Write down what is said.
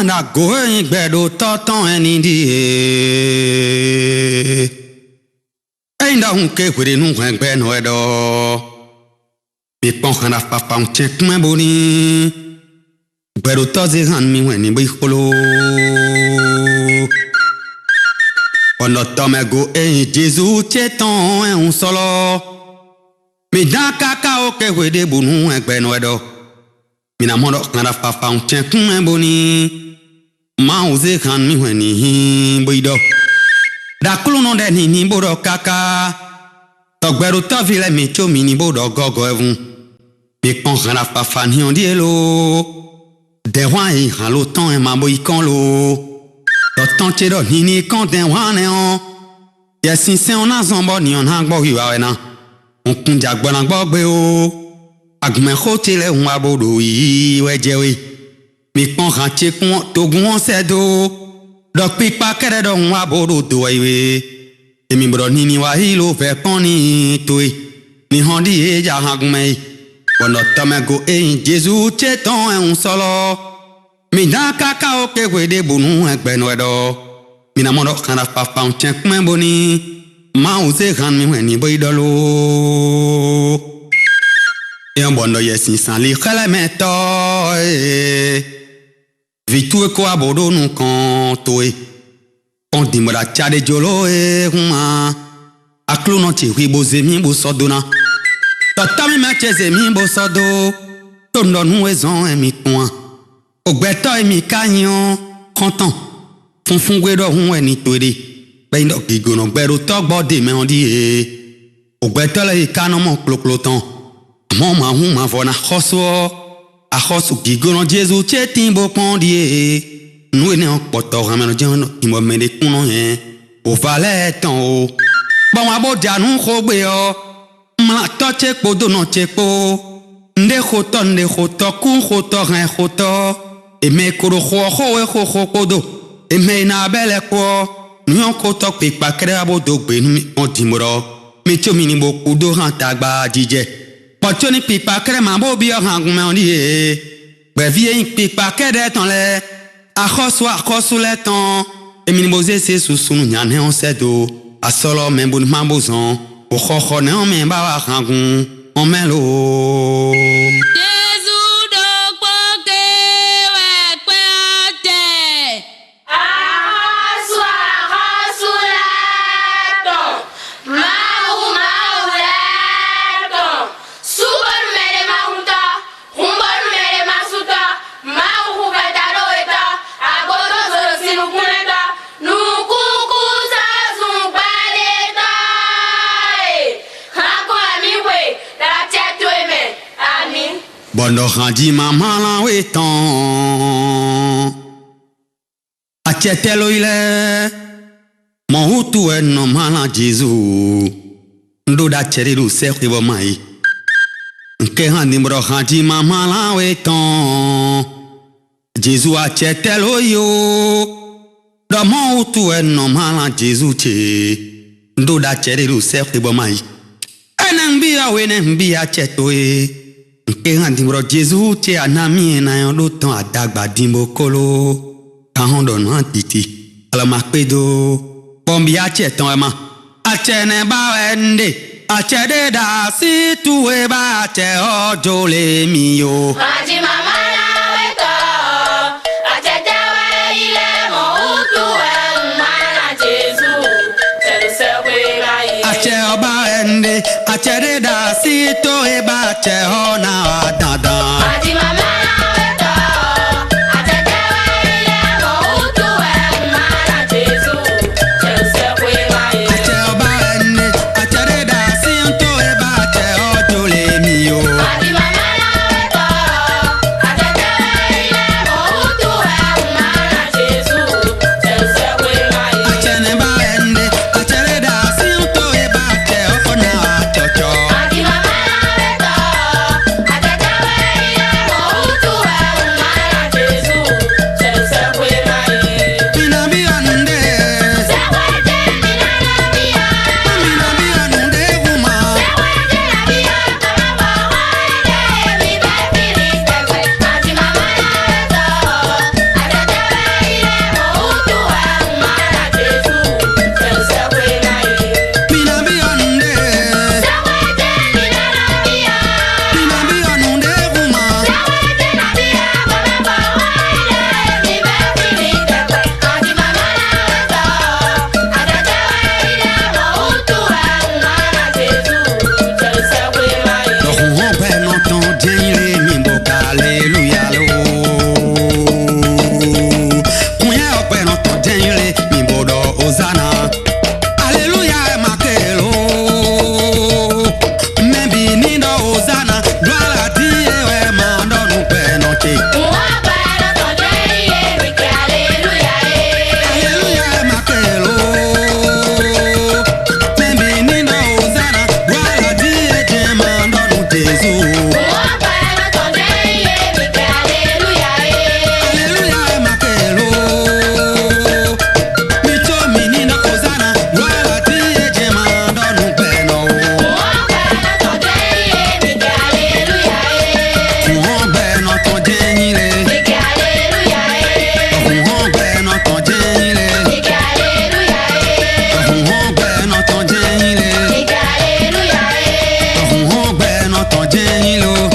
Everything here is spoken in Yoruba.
na going bedo toton enindi ainda unke kwere nu ngbe no edo mi pon kana papa un check me boni bedo toze han mi weni bi kholo ono tomego Jesus cheton un solo mi da kaka o ke kwede bonu ngbe no edo mina mondo kana papa un check me boni ma uze kan mi weni boido da kluno de ni bodo kaka togberu to vile mi cho mini bodo gogo evun mi pon kana papa ni on dielo de wa yi han lo ton e ma bo ikon lo to ton che do ni kon den wa ne on yesin se on azonbo ni on ha gbo yiwa we na on kunja gbo na gbo gbe o agme khotile un abodo yi we jewe mi pon kan che kun togun on sedo depuis Kpikpkakèdè do un abodo do iwe emi bro ni wa hilo fe poni toi ni hondi e ja hagme kono tomego Jesus cheton un solo mi da kaka o ke kwede bonu egbe no edo mi na mondo kana papa un check me boni ma uze kan mi weni boidolo e un bondo yesin san li khale meto vitu ko abodo nu kon toi on dimra chade jolo e huma aklu no ti wi bozemi bo sodona tatami me chezemi bo sodo to no nu ezon e mi kon ogbeto e mi kanyon kontan funfun gwe do hun e ni toire be ndo gigono gbero to gbode me on di e ogbeto le kanu mo kloklotan mo ma hun ma vona khoso a khosu gigono Jesus chetin bo pondie nous ne on poto rameno jeno imo mede kuno yen o vale ton o bon abodia nu khogbe o ma to chepo do no chepo nde khoto kun khoto ren khoto e me koro kho e kho kodo e me na bele ko nu on koto Kpikpkakèdè abodo gbe nu on dimoro mi chomini bo kudo han tagba jije potoni Kpikpkakèdè ma bo bi o hangun me on di e be vie Kpikpkakèdè ton le akhosu le ton e mi boze se susunu nyane on sedo asolo men bon mambozon o khokho ne on men ba wa hangun on melo bondo khandi mama la weton achetelo ile mo hutu en no mala Jesus ndo da cheriru se khibo mai nke handi bro khandi mama la weton Jesus achetelo yo do mo hutu en no mala Jesus che ndo da cheriru se khibo mai enan biya wenen biya chetoe nke handi bro Jesus che anami na yo do ton adagba dimbo kolo ka hondo no antiti ala makpedo bombi ache ton ema ache ne ba wende ache de da si tu e ba ache ojo le mi yo Haji mama na weto ache te we ile mo utu e mana Jesus tell se we bai ache oba wende ache de da si tu e ba ache ona dada Haji mama na weto ache te we ile mo utu e mana Jesus tell se we bai ache oba wende ache de da si tu e ba ache ojo le mi yo Haji mama na weto ache te we ile mo utu e mana Jesus tell se we bai ache ne ba wende ache de da si tu e ba ache ona chocho Haji mama na weto ache jenilo